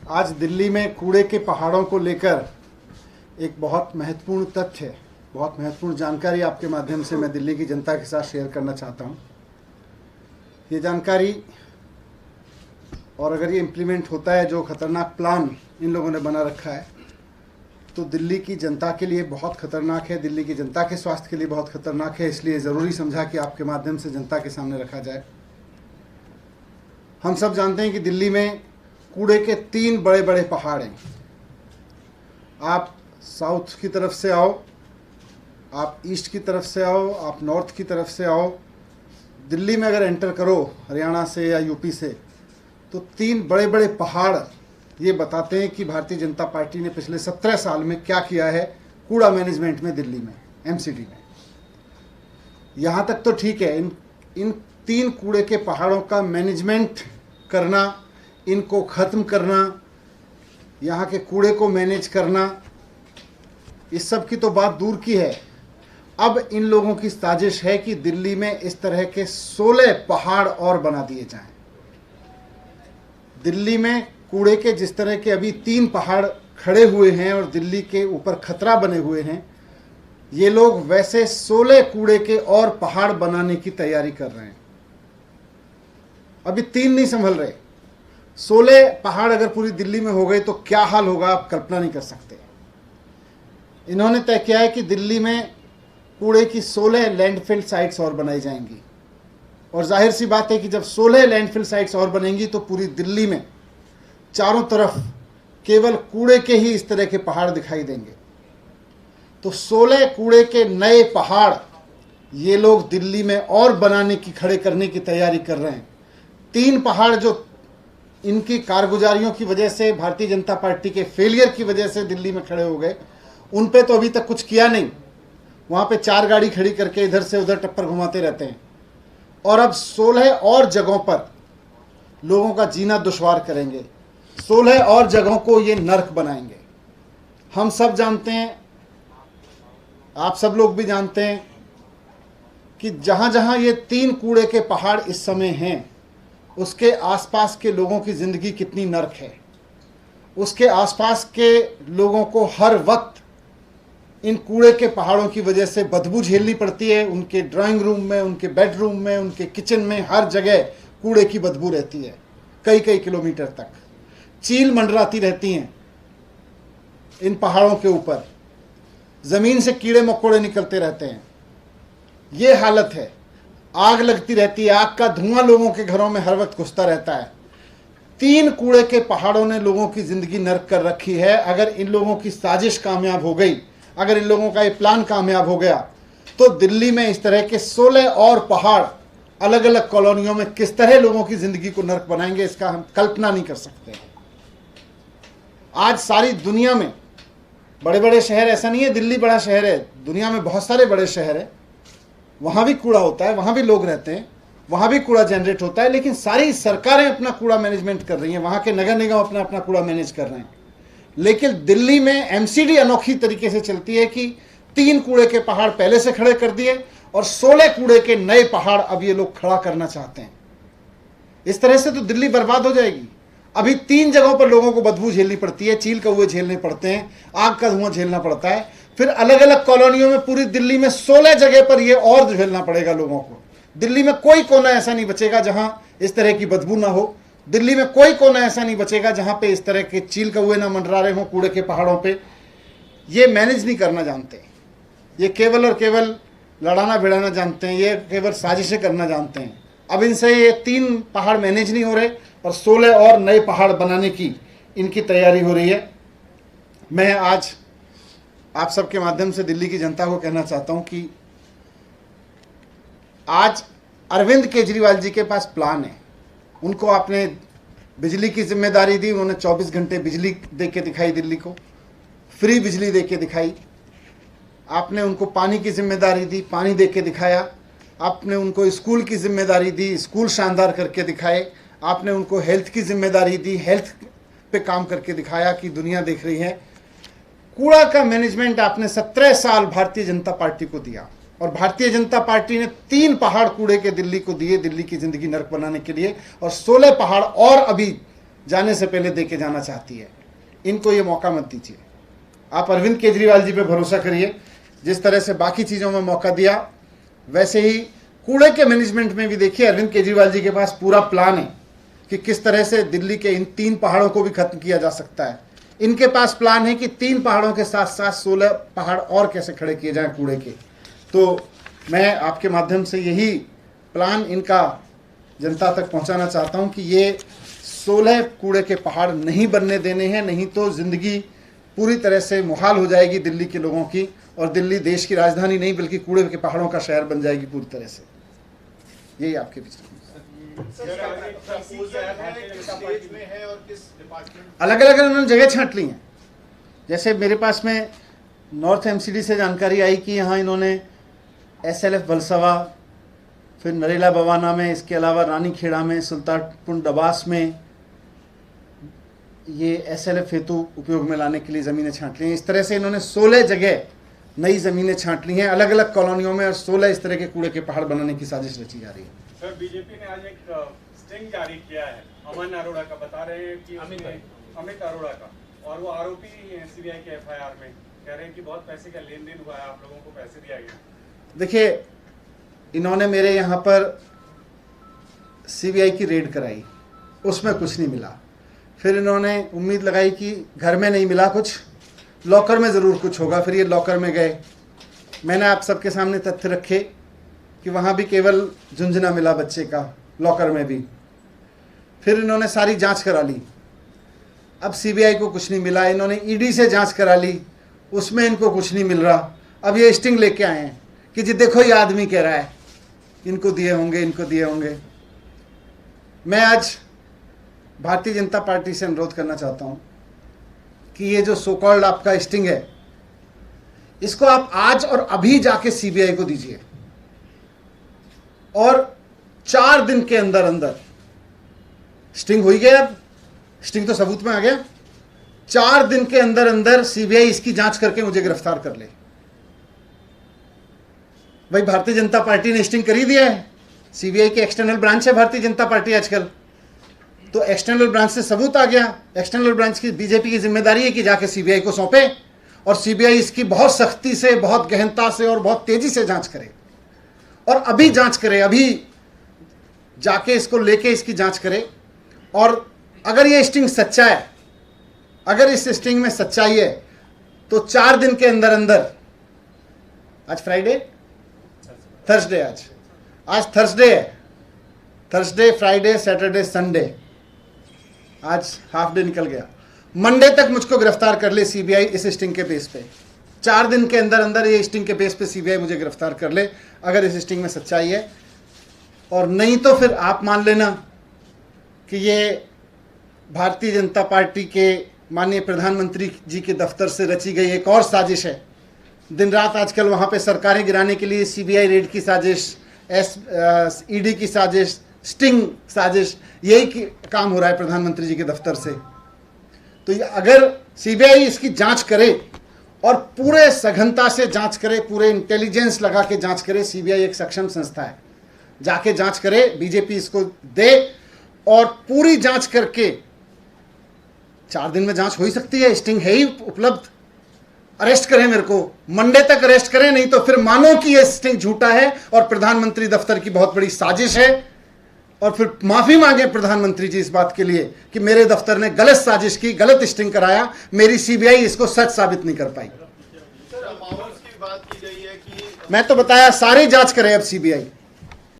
आज दिल्ली में कूड़े के पहाड़ों को लेकर एक बहुत महत्वपूर्ण तथ्य, बहुत महत्वपूर्ण जानकारी आपके माध्यम से मैं दिल्ली की जनता के साथ शेयर करना चाहता हूँ। ये जानकारी और अगर ये इम्प्लीमेंट होता है, जो खतरनाक प्लान इन लोगों ने बना रखा है, तो दिल्ली की जनता के लिए बहुत खतरनाक है, दिल्ली की जनता के स्वास्थ्य के लिए बहुत खतरनाक है। इसलिए ज़रूरी समझा कि आपके माध्यम से जनता के सामने रखा जाए। हम सब जानते हैं कि दिल्ली में कूड़े के 3 बड़े बड़े पहाड़ हैं। आप साउथ की तरफ से आओ, आप ईस्ट की तरफ से आओ, आप नॉर्थ की तरफ से आओ, दिल्ली में अगर एंटर करो हरियाणा से या यूपी से, तो 3 बड़े बड़े पहाड़ ये बताते हैं कि भारतीय जनता पार्टी ने पिछले 17 साल में क्या किया है कूड़ा मैनेजमेंट में दिल्ली में, एमसीडी में। यहाँ तक तो ठीक है, इन 3 कूड़े के पहाड़ों का मैनेजमेंट करना, इनको ख़त्म करना, यहाँ के कूड़े को मैनेज करना, इस सब की तो बात दूर की है। अब इन लोगों की साजिश है कि दिल्ली में इस तरह के 16 पहाड़ और बना दिए जाएं। दिल्ली में कूड़े के जिस तरह के अभी 3 पहाड़ खड़े हुए हैं और दिल्ली के ऊपर खतरा बने हुए हैं, ये लोग वैसे 16 कूड़े के और पहाड़ बनाने की तैयारी कर रहे हैं। अभी 3 नहीं संभल रहे, 16 पहाड़ अगर पूरी दिल्ली में हो गए तो क्या हाल होगा आप कल्पना नहीं कर सकते। इन्होंने तय किया है कि दिल्ली में कूड़े की 16 लैंडफिल साइट्स और बनाई जाएंगी, और जाहिर सी बात है कि जब 16 लैंडफिल साइट्स और बनेंगी तो पूरी दिल्ली में चारों तरफ केवल कूड़े के ही इस तरह के पहाड़ दिखाई देंगे। तो 16 कूड़े के नए पहाड़ ये लोग दिल्ली में और बनाने की, खड़े करने की तैयारी कर रहे हैं। 3 पहाड़ जो इनकी कारगुजारियों की वजह से, भारतीय जनता पार्टी के फेलियर की वजह से दिल्ली में खड़े हो गए, उन पे तो अभी तक कुछ किया नहीं। वहाँ पे 4 गाड़ी खड़ी करके इधर से उधर टप्पर घुमाते रहते हैं। और अब 16 और जगहों पर लोगों का जीना दुश्वार करेंगे, 16 और जगहों को ये नर्क बनाएंगे। हम सब जानते हैं, आप सब लोग भी जानते हैं कि जहाँ जहाँ ये 3 कूड़े के पहाड़ इस समय हैं, उसके आसपास के लोगों की ज़िंदगी कितनी नर्क है। उसके आसपास के लोगों को हर वक्त इन कूड़े के पहाड़ों की वजह से बदबू झेलनी पड़ती है। उनके ड्राइंग रूम में, उनके बेडरूम में, उनके किचन में, हर जगह कूड़े की बदबू रहती है। कई कई किलोमीटर तक चील मंडराती रहती हैं इन पहाड़ों के ऊपर, ज़मीन से कीड़े मकोड़े निकलते रहते हैं। ये हालत है। आग लगती रहती है, आग का धुआं लोगों के घरों में हर वक्त घुसता रहता है। 3 कूड़े के पहाड़ों ने लोगों की ज़िंदगी नर्क कर रखी है। अगर इन लोगों की साजिश कामयाब हो गई, अगर इन लोगों का ये प्लान कामयाब हो गया, तो दिल्ली में इस तरह के 16 और पहाड़ अलग अलग कॉलोनियों में किस तरह लोगों की ज़िंदगी को नर्क बनाएंगे, इसका हम कल्पना नहीं कर सकते। आज सारी दुनिया में बड़े बड़े शहर, ऐसा नहीं है दिल्ली बड़ा शहर है, दुनिया में बहुत सारे बड़े शहर हैं, वहाँ भी कूड़ा होता है, वहाँ भी लोग रहते हैं, वहाँ भी कूड़ा जनरेट होता है, लेकिन सारी सरकारें अपना कूड़ा मैनेजमेंट कर रही हैं, वहाँ के नगर निगम अपना अपना कूड़ा मैनेज कर रहे हैं। लेकिन दिल्ली में एमसीडी अनोखी तरीके से चलती है कि 3 कूड़े के पहाड़ पहले से खड़े कर दिए और 16 कूड़े के नए पहाड़ अब ये लोग खड़ा करना चाहते हैं। इस तरह से तो दिल्ली बर्बाद हो जाएगी। अभी 3 जगहों पर लोगों को बदबू झेलनी पड़ती है, चील कौवे झेलने पड़ते हैं, आग का धुआं झेलना पड़ता है। फिर अलग अलग कॉलोनियों में पूरी दिल्ली में 16 जगह पर ये और झेलना पड़ेगा लोगों को। दिल्ली में कोई कोना ऐसा नहीं बचेगा जहां इस तरह की बदबू ना हो। दिल्ली में कोई कोना ऐसा नहीं बचेगा जहां पे इस तरह के चील कौवे ना मंडरा रहे हों कूड़े के पहाड़ों पे। ये मैनेज नहीं करना जानते, ये केवल और केवल लड़ाना भिड़ाना जानते हैं, ये केवल साजिशें करना जानते हैं। अब इनसे ये 3 पहाड़ मैनेज नहीं हो रहे और 16 और नए पहाड़ बनाने की इनकी तैयारी हो रही है। मैं आज आप सबके माध्यम से दिल्ली की जनता को कहना चाहता हूं कि आज अरविंद केजरीवाल जी के पास प्लान है। उनको आपने बिजली की जिम्मेदारी दी, उन्होंने 24 घंटे बिजली दे के दिखाई, दिल्ली को फ्री बिजली दे के दिखाई। आपने उनको पानी की जिम्मेदारी दी, पानी दे के दिखाया। आपने उनको स्कूल की जिम्मेदारी दी, स्कूल शानदार करके दिखाए। आपने उनको हेल्थ की जिम्मेदारी दी, हेल्थ पे काम करके दिखाया कि दुनिया देख रही है। कूड़ा का मैनेजमेंट आपने 17 साल भारतीय जनता पार्टी को दिया और भारतीय जनता पार्टी ने 3 पहाड़ कूड़े के दिल्ली को दिए, दिल्ली की जिंदगी नर्क बनाने के लिए, और 16 पहाड़ और अभी जाने से पहले दे के जाना चाहती है। इनको ये मौका मत दीजिए। आप अरविंद केजरीवाल जी पे भरोसा करिए। जिस तरह से बाकी चीज़ों में मौका दिया, वैसे ही कूड़े के मैनेजमेंट में भी देखिए अरविंद केजरीवाल जी के पास पूरा प्लान है कि किस तरह से दिल्ली के इन 3 पहाड़ों को भी खत्म किया जा सकता है। इनके पास प्लान है कि 3 पहाड़ों के साथ साथ 16 पहाड़ और कैसे खड़े किए जाएं कूड़े के। तो मैं आपके माध्यम से यही प्लान इनका जनता तक पहुंचाना चाहता हूं कि ये 16 कूड़े के पहाड़ नहीं बनने देने हैं, नहीं तो ज़िंदगी पूरी तरह से मुहाल हो जाएगी दिल्ली के लोगों की, और दिल्ली देश की राजधानी नहीं बल्कि कूड़े के पहाड़ों का शहर बन जाएगी पूरी तरह से। यही आपके बीच अलग अलग उन्होंने जगह छांट ली हैं। जैसे मेरे पास में नॉर्थ एमसीडी से जानकारी आई कि यहाँ इन्होंने SLF बलसवा, फिर नरेला बवाना में, इसके अलावा रानीखेड़ा में, सुल्तानपुर डबास में ये SLF हेतु उपयोग में लाने के लिए ज़मीनें छांट ली हैं। इस तरह से इन्होंने 16 जगह नई ज़मीनें छांट ली हैं अलग अलग कॉलोनियों में, और 16 इस तरह के कूड़े के पहाड़ बनाने की साजिश रची जा रही है। सर, बीजेपी ने आज एक स्टिंग जारी किया है अमन अरोड़ा का, बता रहे हैं कि अमित अरोड़ा का, और वो आरोपी हैं CBI के FIR में, कह रहे हैं कि बहुत पैसे का लेन देन हुआ है, आप लोगों को पैसे दिया गया। देखिए, इन्होंने मेरे यहाँ पर CBI की रेड कराई, उसमें कुछ नहीं मिला। फिर इन्होंने उम्मीद लगाई कि घर में नहीं मिला कुछ, लॉकर में ज़रूर कुछ होगा। फिर ये लॉकर में गए, मैंने आप सबके सामने तथ्य रखे कि वहाँ भी केवल झुंझुना मिला बच्चे का, लॉकर में भी। फिर इन्होंने सारी जांच करा ली, अब CBI को कुछ नहीं मिला। इन्होंने ED से जांच करा ली, उसमें इनको कुछ नहीं मिल रहा। अब ये स्टिंग लेके आए हैं कि जी देखो ये आदमी कह रहा है इनको दिए होंगे, इनको दिए होंगे। मैं आज भारतीय जनता पार्टी से अनुरोध करना चाहता हूँ कि ये जो सो कॉल्ड आपका स्टिंग है, इसको आप आज और अभी जाके CBI को दीजिए, और 4 दिन के अंदर अंदर स्टिंग हो ही गया। अब स्टिंग तो सबूत में आ गया। 4 दिन के अंदर अंदर CBI इसकी जांच करके मुझे गिरफ्तार कर ले। भाई, भारतीय जनता पार्टी ने स्टिंग कर ही दिया है। CBI की एक्सटर्नल ब्रांच है भारतीय जनता पार्टी आजकल, तो एक्सटर्नल ब्रांच से सबूत आ गया। एक्सटर्नल ब्रांच की बीजेपी की जिम्मेदारी है कि जाके CBI को सौंपे, और CBI इसकी बहुत सख्ती से, बहुत गहनता से और बहुत तेजी से जांच करे, और अभी जांच करे, अभी जाके इसको लेके इसकी जांच करे। और अगर ये स्टिंग सच्चा है, अगर इस स्टिंग में सच्चाई है, तो 4 दिन के अंदर अंदर, आज फ्राइडे, थर्सडे, आज थर्सडे है, थर्सडे, फ्राइडे, सैटरडे, संडे, आज हाफ डे निकल गया। मंडे तक मुझको गिरफ्तार कर ले CBI इस स्टिंग के बेस पे। 4 दिन के अंदर अंदर ये स्टिंग के बेस पे CBI मुझे गिरफ्तार कर ले, अगर इस स्टिंग में सच्चाई है। और नहीं तो फिर आप मान लेना कि ये भारतीय जनता पार्टी के माननीय प्रधानमंत्री जी के दफ्तर से रची गई एक और साजिश है। दिन रात आजकल वहाँ पे सरकारें गिराने के लिए CBI रेड की साजिश, ED की साजिश, स्टिंग साजिश, यही काम हो रहा है प्रधानमंत्री जी के दफ्तर से। तो ये अगर CBI इसकी जांच करे और पूरे सघनता से जांच करे, पूरे इंटेलिजेंस लगा के जांच करे, CBI एक सक्षम संस्था है, जाके जांच करे, बीजेपी इसको दे, और पूरी जांच करके 4 दिन में जांच हो ही सकती है, स्टिंग है ही उपलब्ध। अरेस्ट करें मेरे को, मंडे तक अरेस्ट करें, नहीं तो फिर मानो कि यह स्टिंग झूठा है और प्रधानमंत्री दफ्तर की बहुत बड़ी साजिश है, और फिर माफी मांगे प्रधानमंत्री जी इस बात के लिए कि मेरे दफ्तर ने गलत साजिश की, गलत स्टिंग कराया, मेरी CBI इसको सच साबित नहीं कर पाई। सर, अमाउंट्स की बात की गई है कि मैं तो बताया सारी जांच करे अब CBI।